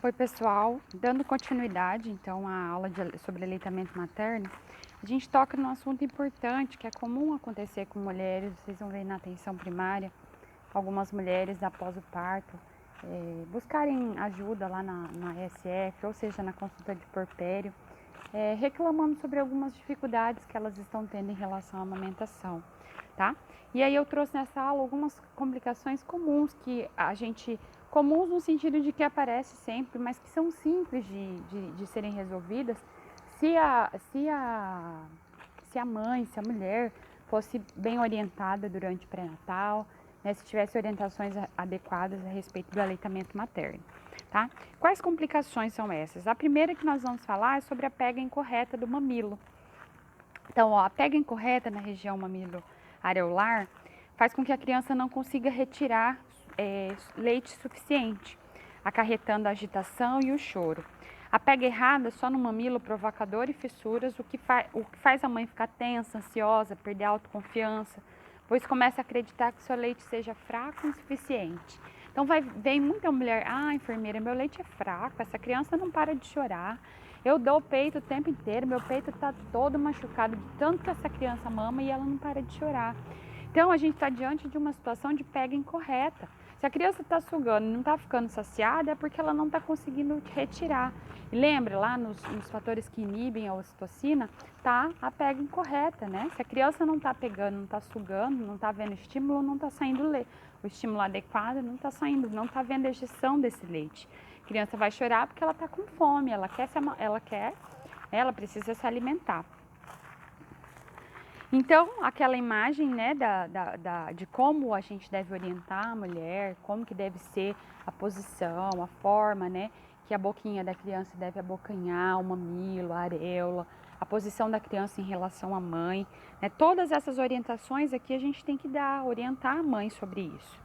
Oi pessoal, dando continuidade então à aula sobre aleitamento materno, a gente toca num assunto importante que é comum acontecer com mulheres. Vocês vão ver na atenção primária, algumas mulheres após o parto buscarem ajuda lá na ESF, ou seja, na consulta de puerpério, reclamando sobre algumas dificuldades que elas estão tendo em relação à amamentação, tá? E aí eu trouxe nessa aula algumas complicações comuns comuns no sentido de que aparece sempre, mas que são simples de serem resolvidas se a mãe, se a mulher fosse bem orientada durante o pré-natal, né, se tivesse orientações adequadas a respeito do aleitamento materno, tá? Quais complicações são essas? A primeira que nós vamos falar é sobre a pega incorreta do mamilo. Então, ó, a pega incorreta na região mamilo areolar faz com que a criança não consiga retirar leite suficiente, acarretando a agitação e o choro. A pega errada só no mamilo provoca dor e fissuras, o que faz a mãe ficar tensa, ansiosa, perder a autoconfiança, pois começa a acreditar que seu leite seja fraco e insuficiente. Então vem muita mulher, enfermeira, meu leite é fraco, essa criança não para de chorar, eu dou o peito o tempo inteiro, meu peito está todo machucado de tanto que essa criança mama e ela não para de chorar. Então a gente está diante de uma situação de pega incorreta. Se a criança está sugando e não está ficando saciada, é porque ela não está conseguindo retirar. E lembra, lá nos fatores que inibem a ocitocina, tá a pega incorreta, né? Se a criança não está pegando, não está sugando, não está vendo estímulo, não está saindo o estímulo adequado, não está saindo, não está vendo a ejeção desse leite. A criança vai chorar porque ela está com fome, ela precisa se alimentar. Então, aquela imagem, né, de como a gente deve orientar a mulher, como que deve ser a posição, a forma, né, que a boquinha da criança deve abocanhar, o mamilo, a areola, a posição da criança em relação à mãe, né, todas essas orientações aqui a gente tem que orientar a mãe sobre isso.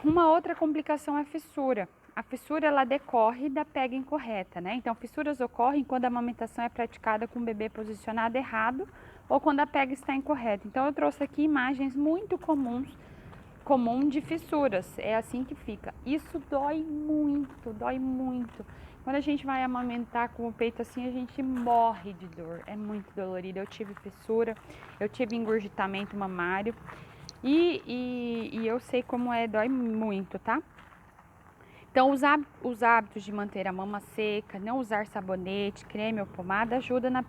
Uma outra complicação é a fissura. A fissura, ela decorre da pega incorreta, né? Então, fissuras ocorrem quando a amamentação é praticada com o bebê posicionado errado ou quando a pega está incorreta. Então, eu trouxe aqui imagens muito comum de fissuras. É assim que fica. Isso dói muito, dói muito. Quando a gente vai amamentar com o peito assim, a gente morre de dor. É muito dolorido. Eu tive fissura, eu tive engurgitamento mamário e eu sei como dói muito, tá? Então, os hábitos de manter a mama seca, não usar sabonete, creme ou pomada ajuda na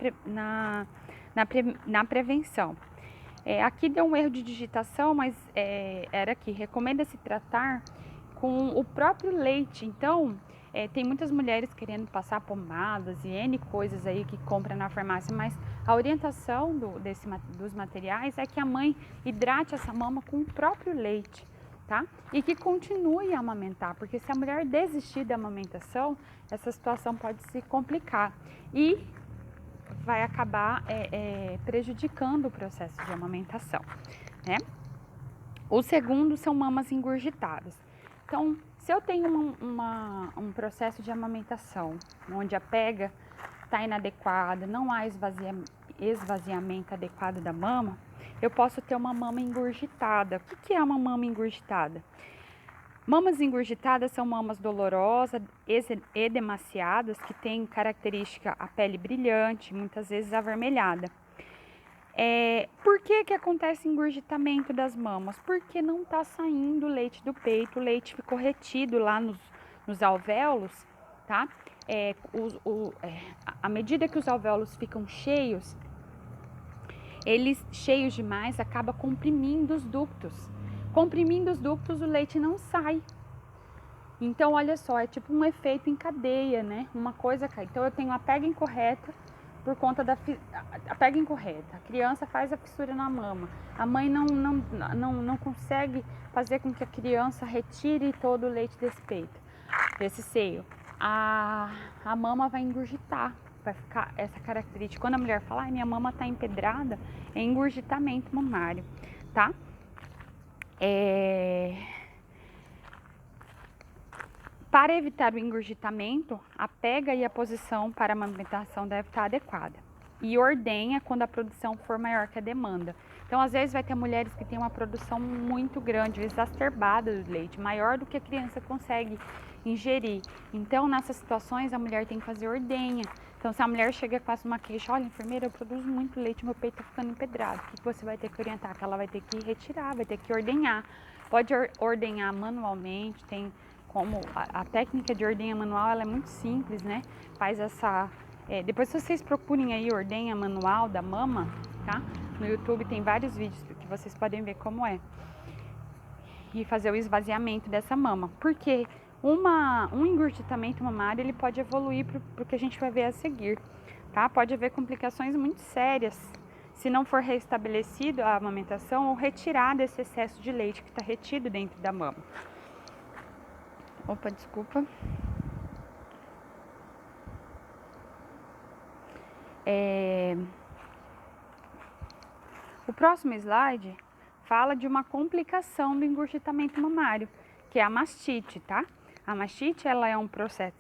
prevenção. Aqui deu um erro de digitação, mas era aqui. Recomenda-se tratar com o próprio leite. Então, tem muitas mulheres querendo passar pomadas e N coisas aí que compra na farmácia, mas a orientação dos materiais é que a mãe hidrate essa mama com o próprio leite. Tá? E que continue a amamentar, porque se a mulher desistir da amamentação, essa situação pode se complicar e vai acabar prejudicando o processo de amamentação, né? O segundo são mamas engurgitadas. Então, se eu tenho um processo de amamentação onde a pega está inadequada, não há esvaziamento adequado da mama, eu posso ter uma mama engurgitada. O que é uma mama engurgitada? Mamas engurgitadas são mamas dolorosas, edemaciadas, que têm característica a pele brilhante, muitas vezes avermelhada. Por que acontece engurgitamento das mamas? Porque não está saindo leite do peito, o leite ficou retido lá nos alvéolos, tá? À medida que os alvéolos ficam cheios, eles cheios demais acaba comprimindo os ductos. Comprimindo os ductos, o leite não sai. Então, olha só, é tipo um efeito em cadeia, né? Uma coisa cai. Então, eu tenho a pega incorreta por conta a pega incorreta. A criança faz a fissura na mama. A mãe não consegue fazer com que a criança retire todo o leite desse peito, desse seio. A mama vai engurgitar. Vai ficar essa característica. Quando a mulher fala, minha mama tá empedrada, é engurgitamento mamário, tá? Para evitar o engurgitamento, a pega e a posição para a amamentação deve estar adequada. E ordenha quando a produção for maior que a demanda. Então, às vezes vai ter mulheres que têm uma produção muito grande, exacerbada do leite, maior do que a criança consegue ingerir. Então, nessas situações, a mulher tem que fazer ordenha. Então, se a mulher chega e faz uma queixa, olha, enfermeira, eu produzo muito leite, meu peito tá ficando empedrado. O que você vai ter que orientar? Que ela vai ter que retirar, vai ter que ordenhar. Pode ordenhar manualmente, tem como a técnica de ordenha manual, ela é muito simples, né? Faz essa... depois vocês procurem aí ordenha manual da mama, tá? No YouTube tem vários vídeos que vocês podem ver como é. E fazer o esvaziamento dessa mama. Porque um engurgitamento mamário, ele pode evoluir para o que a gente vai ver a seguir, tá? Pode haver complicações muito sérias se não for restabelecido a amamentação ou retirado esse excesso de leite que está retido dentro da mama. Opa, desculpa. O próximo slide fala de uma complicação do engurgitamento mamário, que é a mastite, tá? A mastite, ela é um processo...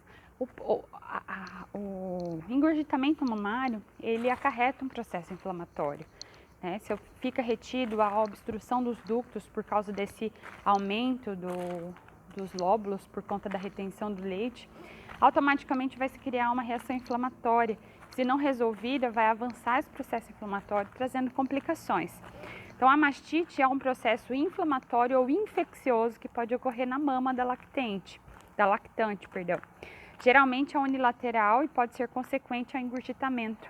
O engurgitamento mamário, ele acarreta um processo inflamatório, né? Se fica retido a obstrução dos ductos por causa desse aumento dos lóbulos, por conta da retenção do leite, automaticamente vai se criar uma reação inflamatória. Se não resolvida, vai avançar esse processo inflamatório, trazendo complicações. Então, a mastite é um processo inflamatório ou infeccioso que pode ocorrer na mama da lactante. Geralmente é unilateral e pode ser consequente ao engurgitamento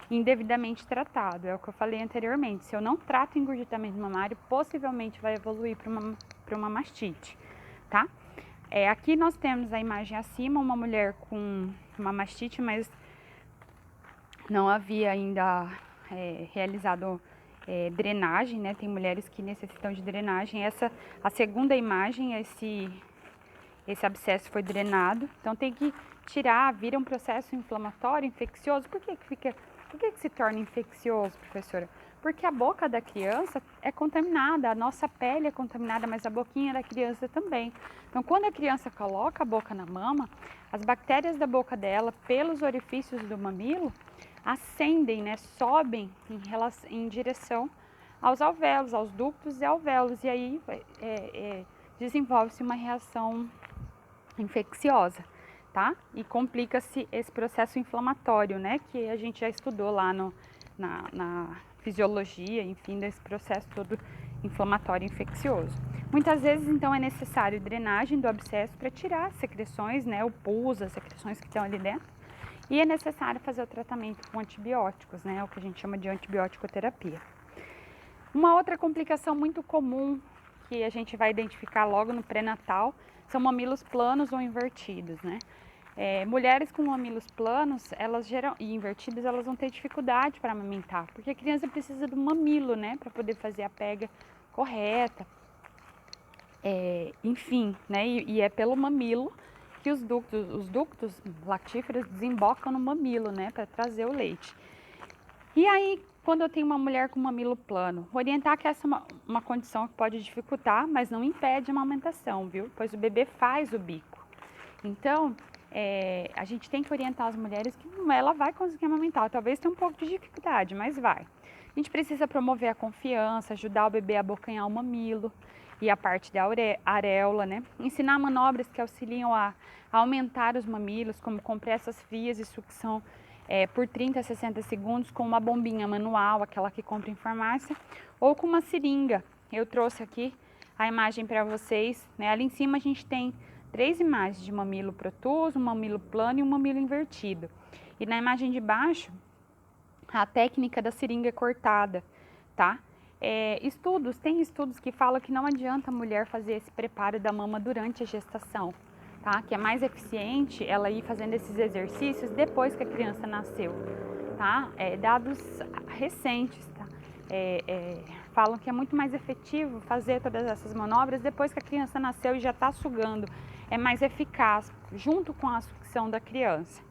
indevidamente tratado. É o que eu falei anteriormente. Se eu não trato o engurgitamento mamário, possivelmente vai evoluir para uma mastite, tá? Aqui nós temos a imagem acima, uma mulher com uma mastite, mas não havia ainda realizado drenagem, né? Tem mulheres que necessitam de drenagem. A segunda imagem, esse abscesso foi drenado, então tem que tirar, vira um processo inflamatório, infeccioso. Por que se torna infeccioso, professora? Porque a boca da criança é contaminada, a nossa pele é contaminada, mas a boquinha da criança também. Então, quando a criança coloca a boca na mama, as bactérias da boca dela, pelos orifícios do mamilo, ascendem, né, sobem em direção aos alvéolos, aos ductos e alvéolos, e aí desenvolve-se uma reação infecciosa, tá? E complica-se esse processo inflamatório, né, que a gente já estudou lá na fisiologia, enfim, desse processo todo inflamatório infeccioso. Muitas vezes, então, é necessário drenagem do abscesso para tirar as secreções, né, o pus, as secreções que estão ali dentro, e é necessário fazer o tratamento com antibióticos, né, o que a gente chama de antibiótico-terapia. Uma outra complicação muito comum que a gente vai identificar logo no pré-natal são mamilos planos ou invertidos, né? Mulheres com mamilos planos e invertidos, elas vão ter dificuldade para amamentar, porque a criança precisa do mamilo, né, para poder fazer a pega correta, enfim, né, e é pelo mamilo que os ductos lactíferos desembocam no mamilo, né, para trazer o leite. E aí, quando eu tenho uma mulher com mamilo plano, orientar que essa é uma condição que pode dificultar, mas não impede a amamentação, viu? Pois o bebê faz o bico. Então, a gente tem que orientar as mulheres que ela vai conseguir amamentar. Talvez tenha um pouco de dificuldade, mas vai. A gente precisa promover a confiança, ajudar o bebê a abocanhar o mamilo e a parte da areola, né? Ensinar manobras que auxiliam a aumentar os mamilos, como compressas frias e sucção por 30 a 60 segundos com uma bombinha manual, aquela que compra em farmácia, ou com uma seringa. Eu trouxe aqui a imagem para vocês, né? Ali em cima a gente tem 3 imagens de mamilo protuso, um mamilo plano e um mamilo invertido. E na imagem de baixo, a técnica da seringa cortada, tá? Tem estudos que falam que não adianta a mulher fazer esse preparo da mama durante a gestação, tá? Que é mais eficiente ela ir fazendo esses exercícios depois que a criança nasceu, tá? Dados recentes, tá? Falam que é muito mais efetivo fazer todas essas manobras depois que a criança nasceu e já está sugando. É mais eficaz, junto com a sucção da criança,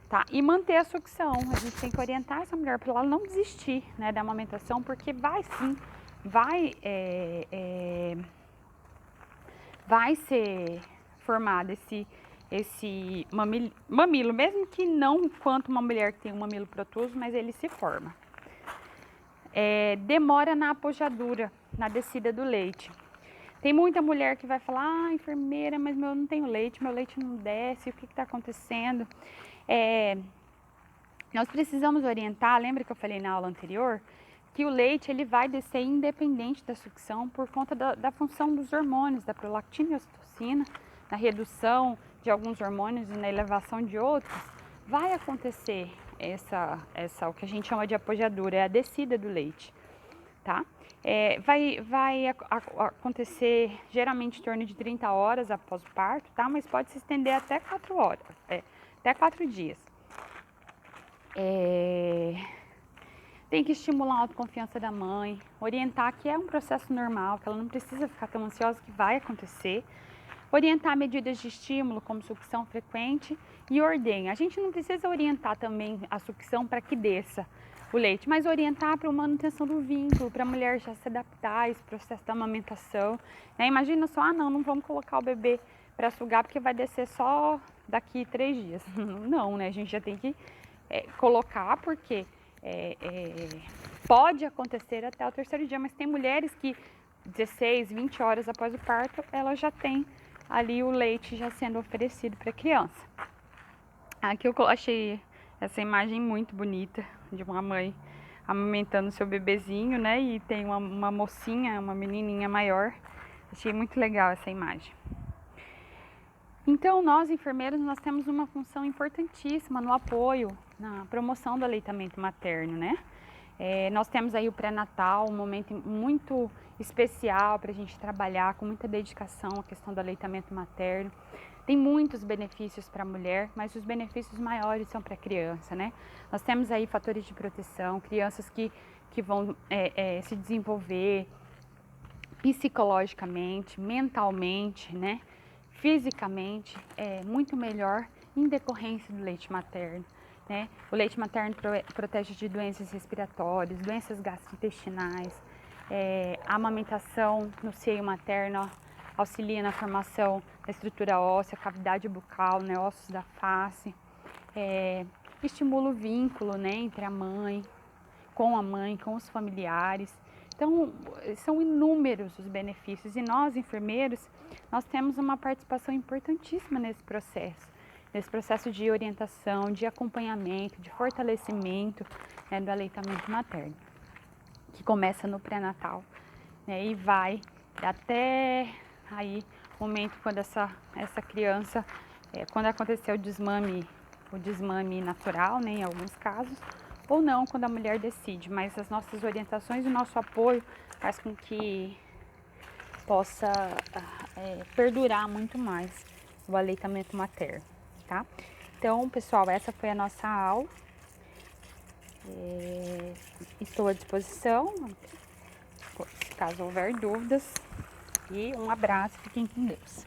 tá? E manter a sucção. A gente tem que orientar essa mulher para ela não desistir, né, da amamentação, porque vai ser formado esse mamilo, mesmo que não quanto uma mulher que tem um mamilo protuso, mas ele se forma. demora na apojadura, na descida do leite. Tem muita mulher que vai falar, enfermeira, mas eu não tenho leite, meu leite não desce, o que está acontecendo? Nós precisamos orientar, lembra que eu falei na aula anterior, que o leite ele vai descer independente da sucção por conta da função dos hormônios, da prolactina e ocitocina, na redução de alguns hormônios e na elevação de outros. Vai acontecer o que a gente chama de apojadura, é a descida do leite, tá? Vai acontecer geralmente em torno de 30 horas após o parto, tá? Mas pode se estender até 4 horas, até 4 dias. Tem que estimular a autoconfiança da mãe, orientar que é um processo normal, que ela não precisa ficar tão ansiosa, que vai acontecer. Orientar medidas de estímulo, como sucção frequente e ordenha. A gente não precisa orientar também a sucção para que desça o leite, mas orientar para a manutenção do vínculo, para a mulher já se adaptar a esse processo da amamentação. Né? Imagina só, não vamos colocar o bebê para sugar porque vai descer só daqui 3 dias. Não, né? A gente já tem que colocar porque pode acontecer até o 3º dia, mas tem mulheres que 16, 20 horas após o parto, ela já tem ali o leite já sendo oferecido para a criança. Aqui eu achei essa imagem muito bonita de uma mãe amamentando seu bebezinho, né? E tem uma mocinha, uma menininha maior. Achei muito legal essa imagem. Então, nós enfermeiros, nós temos uma função importantíssima no apoio, na promoção do aleitamento materno, né? Nós temos aí o pré-natal, um momento muito especial para a gente trabalhar com muita dedicação a questão do aleitamento materno. Tem muitos benefícios para a mulher, mas os benefícios maiores são para a criança, né? Nós temos aí fatores de proteção, crianças que vão se desenvolver psicologicamente, mentalmente, né? Fisicamente, muito melhor em decorrência do leite materno. Né? O leite materno protege de doenças respiratórias, doenças gastrointestinais, a amamentação no seio materno auxilia na formação da estrutura óssea, cavidade bucal, né, ossos da face, estimula o vínculo, né, entre a mãe, com os familiares. Então, são inúmeros os benefícios e nós, enfermeiros, nós temos uma participação importantíssima nesse processo de orientação, de acompanhamento, de fortalecimento, né, do aleitamento materno, que começa no pré-natal, né, e vai até aí o momento quando essa criança, quando acontecer o desmame natural, né, em alguns casos, ou não quando a mulher decide, mas as nossas orientações e o nosso apoio faz com que possa perdurar muito mais o aleitamento materno, tá? Então, pessoal, essa foi a nossa aula. Estou à disposição, caso houver dúvidas. E um abraço, fiquem com Deus.